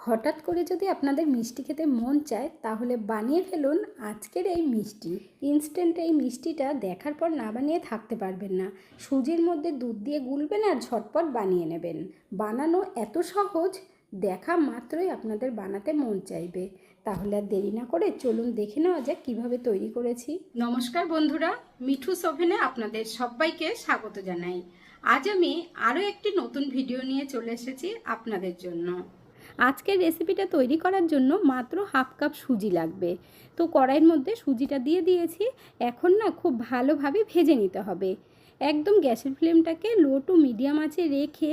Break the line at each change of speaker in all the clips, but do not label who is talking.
হঠাৎ করে যদি আপনাদের মিষ্টি খেতে মন চায় তাহলে বানিয়ে ফেলুন আজকের এই মিষ্টি। ইনস্ট্যান্ট এই মিষ্টিটা দেখার পর না বানিয়ে থাকতে পারবেন না। সুজির মধ্যে দুধ দিয়ে গুলবেন আর ঝটপট বানিয়ে নেবেন। বানানো এত সহজ, দেখা মাত্রই আপনাদের বানাতে মন চাইবে। তাহলে আর দেরি না করে চলুন দেখে নেওয়া যাক কীভাবে তৈরি করেছি। নমস্কার বন্ধুরা, মিঠুস ওভেনে আপনাদের সবাইকে স্বাগত জানাই। আজ আমি আরও একটি নতুন ভিডিও নিয়ে চলে এসেছি আপনাদের জন্য। আজকের রেসিপিটা তৈরি করার জন্য মাত্র হাফ কাপ সুজি লাগবে। তো কড়াইয়ের মধ্যে সুজিটা দিয়ে দিয়েছি। এখন না খুব ভালোভাবে ভেজে নিতে হবে। একদম গ্যাসের ফ্লেমটাকে লো টু মিডিয়াম আঁচে রেখে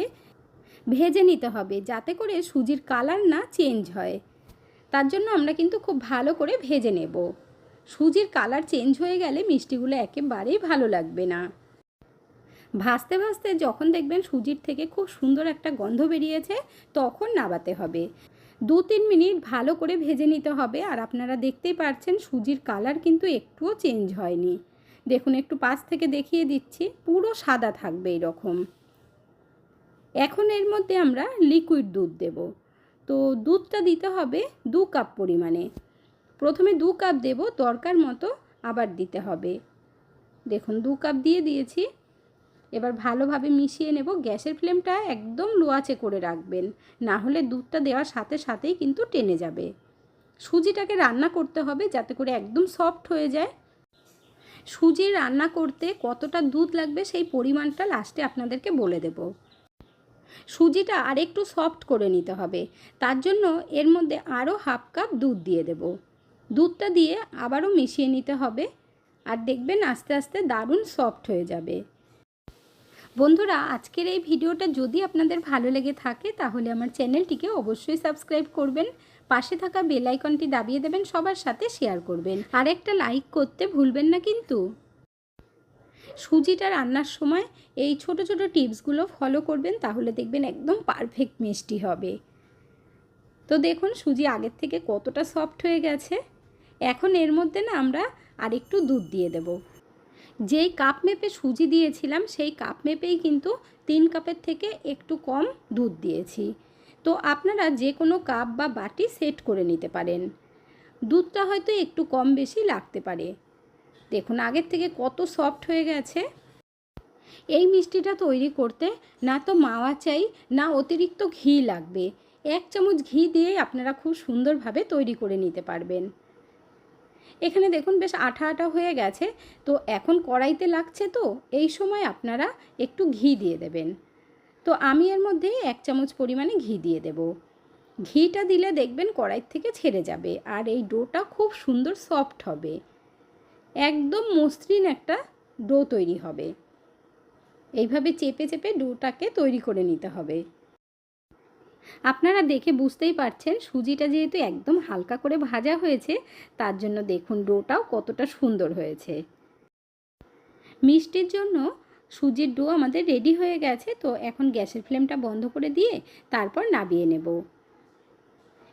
ভেজে নিতে হবে, যাতে করে সুজির কালার না চেঞ্জ হয়। তার জন্য আমরা কিন্তু খুব ভালো করে ভেজে নেব। সুজির কালার চেঞ্জ হয়ে গেলে মিষ্টিগুলো একেবারেই ভালো লাগবে না। ভাজতে ভাজতে যখন দেখবেন সুজির থেকে খুব সুন্দর একটা গন্ধ বেরিয়েছে, তখন নাবাতে হবে। 2-3 মিনিট ভালো করে ভেজে নিতে হবে। আর আপনারা দেখতেই পাচ্ছেন সুজির কালার কিন্তু একটুও চেঞ্জ হয়নি। দেখুন, একটু পাশ থেকে দেখিয়ে দিচ্ছি, পুরো সাদা থাকবে এরকম। এখন এর মধ্যে আমরা লিকুইড দুধ দেব। তো দুধটা দিতে হবে 2 কাপ পরিমাণে। প্রথমে 2 কাপ দেব, দরকার মতো আবার দিতে হবে। দেখুন 2 কাপ দিয়ে দিয়েছি। এবার ভালোভাবে মিশিয়ে নেব। গ্যাসের ফ্লেমটা একদম লো আঁচে করে রাখবেন, না হলে দুধটা দেওয়ার সাথে সাথেই কিন্তু টেনে যাবে। সুজিটাকে রান্না করতে হবে যাতে করে একদম সফট হয়ে যায়। সুজি রান্না করতে কতটা দুধ লাগবে সেই পরিমাণটা লাস্টে আপনাদেরকে বলে দেব। সুজিটা আরেকটু সফট করে নিতে হবে, তার জন্য এর মধ্যে আরও হাফ কাপ দুধ দিয়ে দেব। দুধটা দিয়ে আবারও মিশিয়ে নিতে হবে, আর দেখবেন আস্তে আস্তে দারুণ সফট হয়ে যাবে। বন্ধুরা, আজকের এই ভিডিওটা যদি আপনাদের ভালো লেগে থাকে তাহলে আমার চ্যানেলটিকে অবশ্যই সাবস্ক্রাইব করবেন। পাশে থাকা বেল আইকনটি দাবিয়ে দেবেন, সবার সাথে শেয়ার করবেন, আর একটা লাইক করতে ভুলবেন না কিন্তু। সুজিটা রান্নার সময় এই ছোট ছোট টিপসগুলো ফলো করবেন, তাহলে দেখবেন একদম পারফেক্ট মিষ্টি হবে। তো দেখুন সুজি আগের থেকে কতটা সফট হয়ে গেছে। এখন এর মধ্যে না আমরা আরেকটু দুধ দিয়ে দেব। যেই কাপ মেপে সুজি দিয়েছিলাম সেই কাপ মেপেই কিন্তু 3 কাপের থেকে একটু কম দুধ দিয়েছি। তো আপনারা যে কোনো কাপ বা বাটি সেট করে নিতে পারেন। দুধটা হয়তো একটু কম বেশি লাগতে পারে। দেখুন আগের থেকে কত সফট হয়ে গেছে। এই মিষ্টিটা তৈরি করতে না তো মাওয়া চাই, না অতিরিক্ত ঘি লাগবে। 1 চামচ ঘি দিয়েই আপনারা খুব সুন্দরভাবে তৈরি করে নিতে পারবেন। এখানে দেখুন বেশ আঠা আঠা হয়ে গেছে। তো এখন কড়াইতে লাগছে, তো এই সময় আপনারা একটু ঘি দিয়ে দেবেন। তো আমি এর মধ্যে 1 চামচ পরিমাণে ঘি দিয়ে দেব। ঘিটা দিলে দেখবেন কড়াই থেকে ছেড়ে যাবে, আর এই ডোটা খুব সুন্দর সফট হবে। একদম মসৃণ একটা ডো তৈরি হবে। এইভাবে চেপে চেপে ডোটাকে তৈরি করে নিতে হবে। আপনারা দেখে বুঝতেই পারছেন সুজিটা যেহেতু একদম হালকা করে ভাজা হয়েছে, তার জন্য দেখুন ডোটাও কতটা সুন্দর হয়েছে। মিষ্টির জন্য সুজির ডো আমাদের রেডি হয়ে গেছে। তো এখন গ্যাসের ফ্লেমটা বন্ধ করে দিয়ে তারপর নাবিয়ে নেব।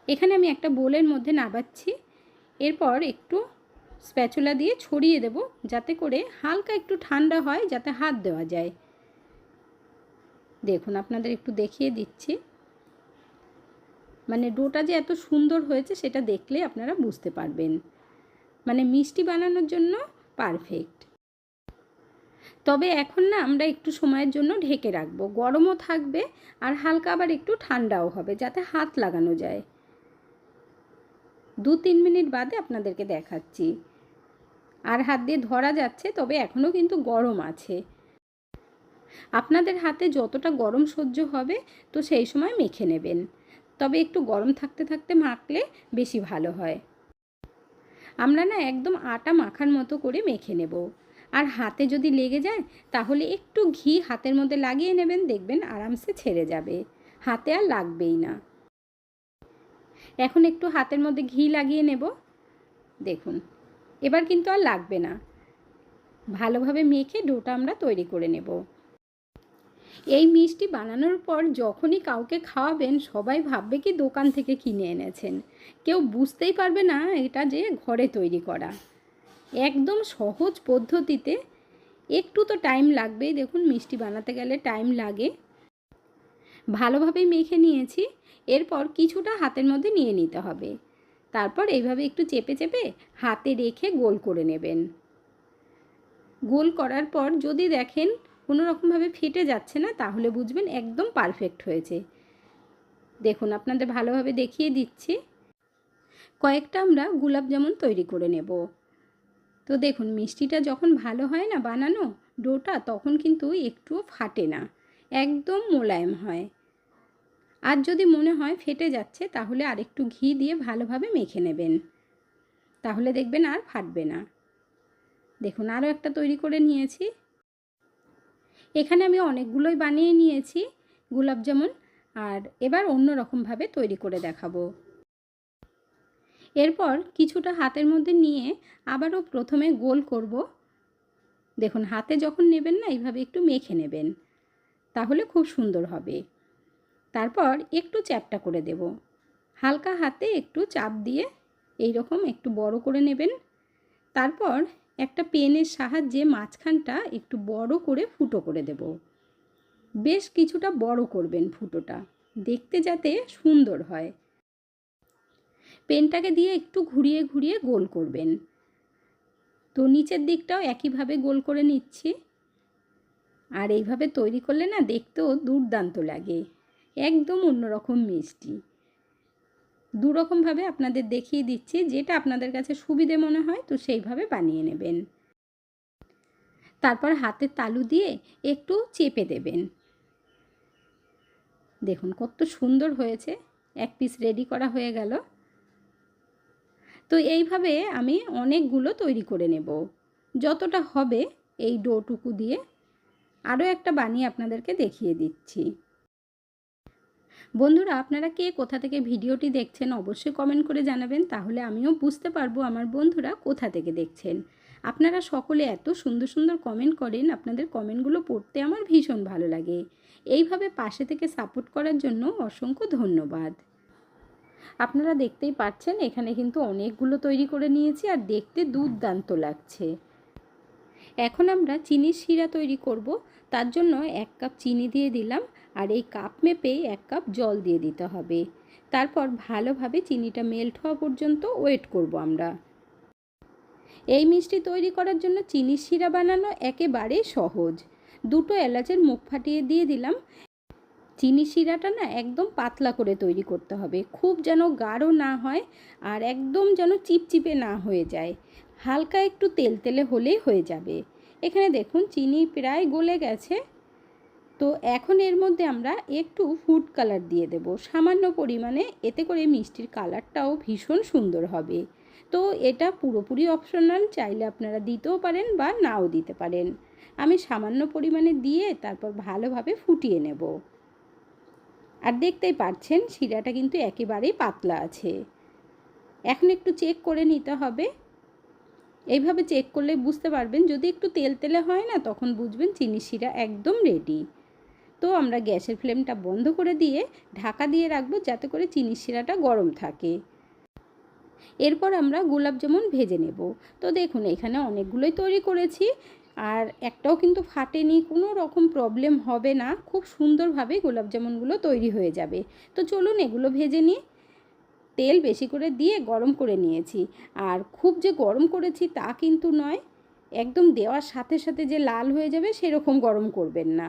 এখানে আমি একটা বোলের মধ্যে নাবাচ্ছি। এরপর একটু স্প্যাচুলা দিয়ে ছড়িয়ে দেব, যাতে করে হালকা একটু ঠান্ডা হয়, যাতে হাত দেওয়া যায়। দেখুন আপনাদের একটু দেখিয়ে দিচ্ছি, মানে ডোটা যে এত সুন্দর হয়েছে সেটা দেখলে আপনারা বুঝতে পারবেন। মানে মিষ্টি বানানোর জন্য পারফেক্ট। তবে এখন না আমরা একটু সময়ের জন্য ঢেকে রাখবো। গরমও থাকবে আর হালকা আবার একটু ঠান্ডাও হবে, যাতে হাত লাগানো যায়। 2-3 মিনিট বাদে আপনাদেরকে দেখাচ্ছি। আর হাত দিয়ে ধরা যাচ্ছে, তবে এখনও কিন্তু গরম আছে। আপনাদের হাতে যতটা গরম সহ্য হবে তো সেই সময় মেখে নেবেন। তবে একটু গরম থাকতে থাকতে মাখলে বেশি ভালো হয়। আমরা না একদম আটা মাখার মতো করে মেখে নেব। আর হাতে যদি লেগে যায় তাহলে একটু ঘি হাতের মধ্যে লাগিয়ে নেবেন, দেখবেন আরামসে ছেড়ে যাবে, হাতে আর লাগবেই না। এখন একটু হাতের মধ্যে ঘি লাগিয়ে নেব। দেখুন এবার কিন্তু আর লাগবে না। ভালোভাবে মেখে ডোটা আমরা তৈরি করে নেব। এই মিষ্টি বানানোর পর যখনই কাউকে খাওয়াবেন সবাই ভাববে কি দোকান থেকে কিনে এনেছেন। কেউ বুঝতেই পারবে না এটা যে ঘরে তৈরি করা। একদম সহজ পদ্ধতিতে। একটু তো টাইম লাগবেই, দেখুন মিষ্টি বানাতে গেলে টাইম লাগে। ভালোভাবে মেখে নিয়েছি। এরপর কিছুটা হাতের মধ্যে নিয়ে নিতে হবে। তারপর এইভাবে একটু চেপে চেপে হাতে রেখে গোল করে নেবেন। গোল করার পর যদি দেখেন কোনো রকমভাবে ফেটে যাচ্ছে না, তাহলে বুঝবেন একদম পারফেক্ট হয়েছে। দেখুন আপনাদের ভালোভাবে দেখিয়ে দিচ্ছি। কয়েকটা আমরা গোলাপ জামুন তৈরি করে নেব। তো দেখুন মিষ্টিটা যখন ভালো হয় না বানানো ডোটা, তখন কিন্তু একটুও ফাটে না, একদম মোলায়েম হয়। আর যদি মনে হয় ফেটে যাচ্ছে, তাহলে আরেকটু ঘি দিয়ে ভালোভাবে মেখে নেবেন, তাহলে দেখবেন আর ফাটবে না। দেখুন আরও একটা তৈরি করে নিয়েছি। এখানে আমি অনেকগুলোই বানিয়ে নিয়েছি গোলাপ জামুন, আর এবার অন্য রকমভাবে তৈরি করে দেখাবো। এরপর কিছুটা হাতের মধ্যে নিয়ে আবারও প্রথমে গোল করব। দেখুন হাতে যখন নেবেন না, এইভাবে একটু মেখে নেবেন, তাহলে খুব সুন্দর হবে। তারপর একটু চ্যাপ্টা করে দেব, হালকা হাতে একটু চাপ দিয়ে এই রকম একটু বড় করে নেবেন। তারপর একটা পেনের সাহায্যে মাঝখানটা একটু বড় করে ফুটো করে দেব। বেশ কিছুটা বড় করবেন ফুটোটা, দেখতে যাতে সুন্দর হয়। পেনটাকে দিয়ে একটু ঘুরিয়ে ঘুরিয়ে গোল করবেন। তো নিচের দিকটাও একইভাবে গোল করে নিচ্ছি। আর এইভাবে তৈরি করলে না দেখতেও দুর্দান্ত লাগে, একদম অন্যরকম মিষ্টি। দুরকমভাবে আপনাদের দেখিয়ে দিচ্ছি, যেটা আপনাদের কাছে সুবিধে মনে হয় তো সেইভাবে বানিয়ে নেবেন। তারপর হাতের তালু দিয়ে একটু চেপে দেবেন। দেখুন কত সুন্দর হয়েছে, এক পিস রেডি করা হয়ে গেল। তো এইভাবে আমি অনেকগুলো তৈরি করে নেব, যতটা হবে এই ডোটুকু দিয়ে। আরও একটা বানিয়ে আপনাদেরকে দেখিয়ে দিচ্ছি। বন্ধুরা আপনারা কে কোথা থেকে ভিডিওটি দেখছেন অবশ্যই কমেন্ট করে জানাবেন, তাহলে আমিও বুঝতে পারবো আমার বন্ধুরা কোথা থেকে দেখছেন। আপনারা সকলে এত সুন্দর সুন্দর কমেন্ট করেন, আপনাদের কমেন্টগুলো পড়তে আমার ভীষণ ভালো লাগে। এইভাবে পাশে থেকে সাপোর্ট করার জন্য অসংখ্য ধন্যবাদ। আপনারা দেখতেই পাচ্ছেন এখানে কিন্তু অনেকগুলো তৈরি করে নিয়েছি, আর দেখতে দুর্দান্ত লাগছে। এখন আমরা চিনির শিরা তৈরি করব। তার জন্য 1 কাপ চিনি দিয়ে দিলাম, আর এই কাপ মেপে 1 কাপ জল দিয়ে দিতে হবে। তারপর ভালোভাবে চিনিটা মেল্ট হওয়া পর্যন্ত ওয়েট করব আমরা। এই মিষ্টি তৈরি করার জন্য চিনির শিরা বানানো একেবারে সহজ। 2টো এলাচের মুখ ফাটিয়ে দিয়ে দিলাম। চিনি শিরাটা না একদম পাতলা করে তৈরি করতে হবে, খুব যেন গাঢ় না হয়, আর একদম যেন চিপচিপে না হয়ে যায়। হালকা একটু তেলতেলে হলেই হয়ে যাবে। এখানে দেখুন চিনি প্রায় গলে গেছে। তো এখন এর মধ্যে আমরা একটু ফুড কালার দিয়ে দেব সামান্য পরিমাণে, এতে করে মিষ্টির কালারটাও ভীষণ সুন্দর হবে। তো এটা পুরোপুরি অপশনাল, চাইলে আপনারা দিতেও পারেন বা নাও দিতে পারেন। আমি সামান্য পরিমাণে দিয়ে তারপর ভালোভাবে ফুটিয়ে নেব। আর দেখতেই পাচ্ছেন শিরাটা কিন্তু একেবারেই পাতলা আছে। এখন একটু চেক করে নিতে হবে। এইভাবে চেক করলে বুঝতে পারবেন, যদি একটু তেলতেলে হয় না, তখন বুঝবেন চিনি শিরা একদম রেডি। তো আমরা গ্যাসের ফ্লেমটা বন্ধ করে দিয়ে ঢাকা দিয়ে রাখবো, যাতে করে চিনি শিরাটা গরম থাকে। এরপর আমরা গোলাপ জামুন ভেজে নেব। তো দেখুন এখানে অনেকগুলোই তৈরি করেছি, আর একটাও কিন্তু ফাটেনি, কোনো রকম প্রবলেম হবে না, খুব সুন্দরভাবে গোলাপ জামুনগুলো তৈরি হয়ে যাবে। তো চলুন এগুলো ভেজে নিই। তেল বেশি করে দিয়ে গরম করে নিয়েছি, আর খুব যে গরম করেছি তা কিন্তু নয়, একদম দেওয়ার সাথে সাথে যে লাল হয়ে যাবে সেরকম গরম করবেন না।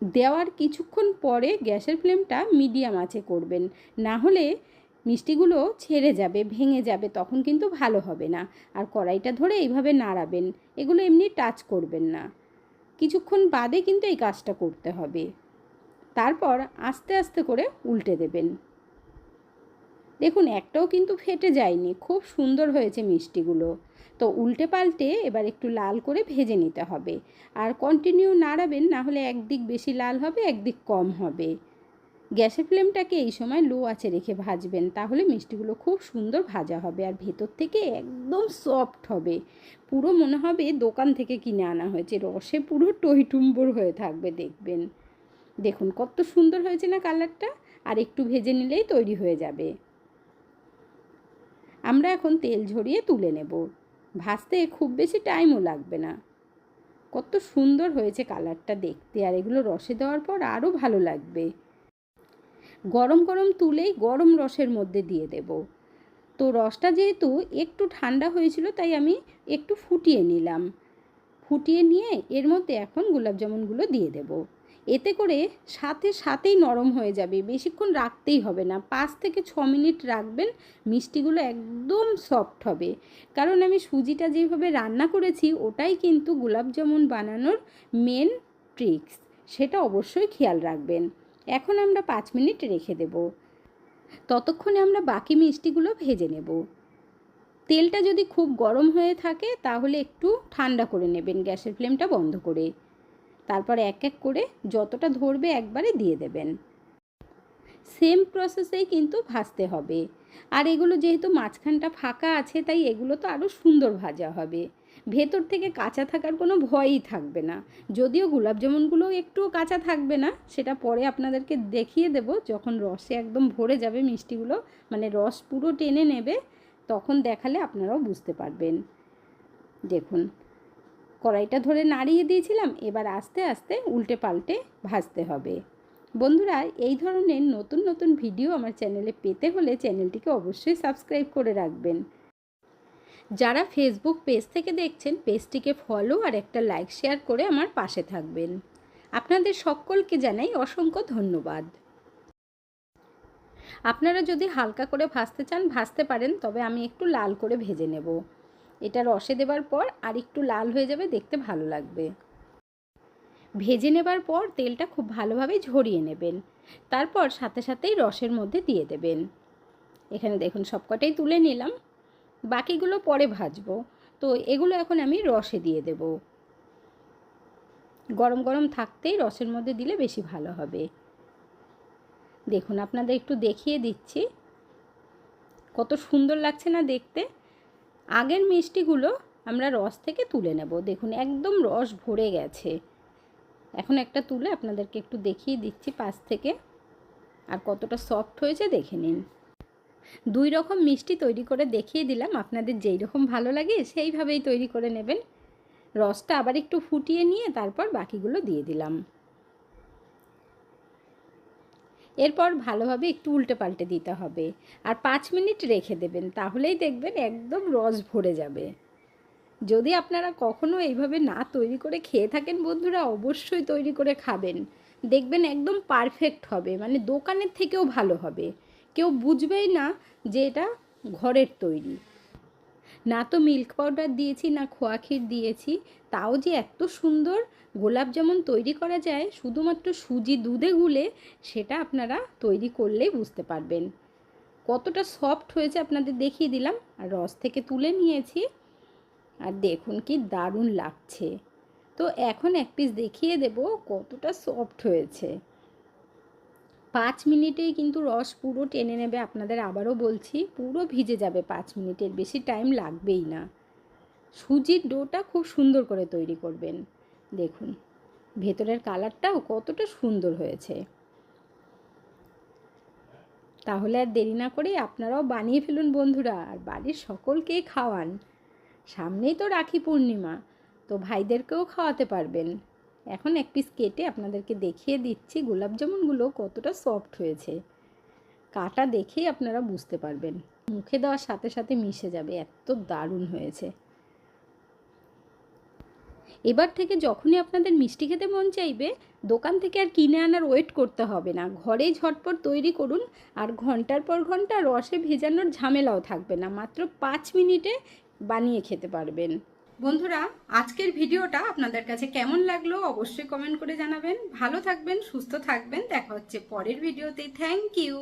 দেওয়ার কিছুক্ষণ পরে গ্যাসের ফ্লেমটা মিডিয়াম আঁচে করবেন, না হলে মিষ্টিগুলো ছেড়ে যাবে, ভেঙে যাবে, তখন কিন্তু ভালো হবে না। আর কড়াইটা ধরে এইভাবে নাড়াবেন, এগুলো এমনি টাচ করবেন না। কিছুক্ষণ বাদে কিন্তু এই কাজটা করতে হবে। তারপর আস্তে আস্তে করে উল্টে দেবেন। দেখুন একটাও কিন্তু ফেটে যায়নি, খুব সুন্দর হয়েছে মিষ্টিগুলো। তো উল্টে পাল্টে এবার একটু লাল করে ভেজে নিতে হবে, আর কন্টিনিউ নাড়াবেন, না হলে একদিক বেশি লাল হবে একদিক কম হবে। গ্যাসের ফ্লেমটাকে এই সময় লো আঁচে রেখে ভাজবেন, তাহলে মিষ্টিগুলো খুব সুন্দর ভাজা হবে, আর ভেতর থেকে একদম সফট হবে, পুরো মনে হবে দোকান থেকে কিনে আনা হয়েছে, রসে পুরো টইটুম্বর হয়ে থাকবে দেখবেন। দেখুন কত সুন্দর হয়েছে না কালারটা, আর একটু ভেজে নিলেই তৈরি হয়ে যাবে। আমরা এখন তেল ঝরিয়ে তুলে নেব, ভাজতে খুব বেশি টাইমও লাগবে না। কত সুন্দর হয়েছে কালারটা দেখতে, আর এগুলো রসে দেওয়ার পর আরও ভালো লাগবে। গরম গরম তুলেই গরম রসের মধ্যে দিয়ে দেব। তো রসটা যেহেতু একটু ঠান্ডা হয়েছিল তাই আমি একটু ফুটিয়ে নিলাম। ফুটিয়ে নিয়ে এর মধ্যে এখন গোলাপ জামুনগুলো দিয়ে দেব। এতে করে সাথেই নরম হয়ে যাবে, বেশিক্ষণ রাখতেই হবে না, 5 থেকে 6 মিনিট রাখবেন, মিষ্টিগুলো একদম সফট হবে। কারণ আমি সুজিটা যেভাবে রান্না করেছি ওটাই কিন্তু গোলাপ জামুন বানানোর মেন ট্রিক্স, সেটা অবশ্যই খেয়াল রাখবেন। এখন আমরা 5 মিনিট রেখে দেব, ততক্ষণে আমরা বাকি মিষ্টিগুলো ভেজে নেব। তেলটা যদি খুব গরম হয়ে থাকে তাহলে একটু ঠান্ডা করে নেবেন, গ্যাসের ফ্লেমটা বন্ধ করে। তারপর এক এক করে যতটা ধরবে একবারে দিয়ে দেবেন। সেম প্রসেসেই কিন্তু ভাজতে হবে। আর এগুলো যেহেতু মাঝখানটা ফাঁকা আছে তাই এগুলো তো আরও সুন্দর ভাজা হবে, ভেতর থেকে কাঁচা থাকার কোনো ভয়ই থাকবে না। যদিও গোলাপ জামুনগুলো একটুও কাঁচা থাকবে না, সেটা পরে আপনাদেরকে দেখিয়ে দেব। যখন রসে একদম ভরে যাবে মিষ্টিগুলো, মানে রস পুরো টেনে নেবে, তখন দেখালে আপনারাও বুঝতে পারবেন। দেখুন কড়াইটা ধরে নাড়িয়ে দিয়েছিলাম, এবার আস্তে আস্তে উল্টে পাল্টে ভাজতে হবে। বন্ধুরা, এই ধরনের নতুন নতুন ভিডিও আমার চ্যানেলে পেতে হলে চ্যানেলটিকে অবশ্যই সাবস্ক্রাইব করে রাখবেন। যারা ফেসবুক পেজ থেকে দেখছেন পেজটিকে ফলো আর একটা লাইক শেয়ার করে আমার পাশে থাকবেন। আপনাদের সকলকে জানাই অসংখ্য ধন্যবাদ। আপনারা যদি হালকা করে ভাজতে চান ভাজতে পারেন, তবে আমি একটু লাল করে ভেজে নেব। এটা রসে দেবার পর আর একটু লাল হয়ে যাবে, দেখতে ভালো লাগবে। ভেজে নেবার পর তেলটা খুব ভালোভাবে ঝরিয়ে নেবেন, তারপর সাথেই রসের মধ্যে দিয়ে দেবেন। এখানে দেখুন সবকটাই তুলে নিলাম, বাকিগুলো পরে ভাজবো। তো এগুলো এখন আমি রসে দিয়ে দেব। গরম গরম থাকতেই রসের মধ্যে দিলে বেশি ভালো হবে। দেখুন আপনাদের একটু দেখিয়ে দিচ্ছি, কত সুন্দর লাগছে না দেখতে। আগের মিষ্টিগুলো আমরা রস থেকে তুলে নেব। দেখুন একদম রস ভরে গেছে। এখন একটা তুলে আপনাদেরকে একটু দেখিয়ে দিচ্ছি পাশ থেকে, আর কতটা সফট হয়েছে দেখে নিন। 2 রকম মিষ্টি তৈরি করে দেখিয়ে দিলাম, আপনাদের যেই রকম ভালো লাগে সেইভাবেই তৈরি করে নেবেন। রসটা আবার একটু ফুটিয়ে নিয়ে তারপর বাকিগুলো দিয়ে দিলাম। এরপর ভালোভাবে একটু উল্টে পাল্টে দিতে হবে, আর 5 মিনিট রেখে দেবেন, তাহলেই দেখবেন একদম রস ভরে যাবে। যদি আপনারা কখনো এইভাবে না তৈরি করে খেয়ে থাকেন বন্ধুরা, অবশ্যই তৈরি করে খাবেন, দেখবেন একদম পারফেক্ট হবে, মানে দোকানের থেকেও ভালো হবে। কেউ বুঝবেই না যে এটা ঘরের তৈরি। না তো মিল্ক পাউডার দিয়েছি না খোয়া ক্ষীর দিয়েছি, তাও যে এত সুন্দর গোলাপ জামুন তৈরি করা যায় শুধুমাত্র সুজি দুধে গুলে, সেটা আপনারা তৈরি করলেই বুঝতে পারবেন। কতটা সফট হয়েছে আপনাদের দেখিয়ে দিলাম, আর রস থেকে তুলে নিয়েছি, আর দেখুন কি দারুণ লাগছে। তো এখন এক পিস দেখিয়ে দেব কতটা সফট হয়েছে। 5 মিনিটেই কিন্তু রস পুরো টেনে নেবে, আপনাদের আবারও বলছি পুরো ভিজে যাবে 5 মিনিটের বেশি টাইম লাগবেই না। সুজির ডোটা খুব সুন্দর করে তৈরি করবেন। দেখুন ভেতরের কালারটাও কতটা সুন্দর হয়েছে। তাহলে আর দেরি না করে আপনারাও বানিয়ে ফেলুন বন্ধুরা, আর বাড়ির সকলকেই খাওয়ান। সামনেই তো রাখি পূর্ণিমা, তো ভাইদেরকেও খাওয়াতে পারবেন। এখন এক পিস কেটে আপনাদেরকে দেখিয়ে দিচ্ছি গোলাপ জামুনগুলো কতটা সফট হয়েছে। কাটা দেখেই আপনারা বুঝতে পারবেন, মুখে দেওয়ার সাথে মিশে যাবে, এত দারুণ হয়েছে। এবার থেকে যখনই আপনাদের মিষ্টি খেতে মন চাইবে, দোকান থেকে আর কিনে আনার ওয়েট করতে হবে না, ঘরেই ঝটপট তৈরি করুন। আর ঘন্টার পর ঘন্টা রসে ভেজানোর ঝামেলাও থাকবে না, মাত্র 5 মিনিটে বানিয়ে খেতে পারবেন। বন্ধুরা, আজকের ভিডিওটা আপনাদের কাছে কেমন লাগলো অবশ্যই কমেন্ট করে জানাবেন। ভালো থাকবেন, সুস্থ থাকবেন, দেখা হচ্ছে পরের ভিডিওতে। Thank you.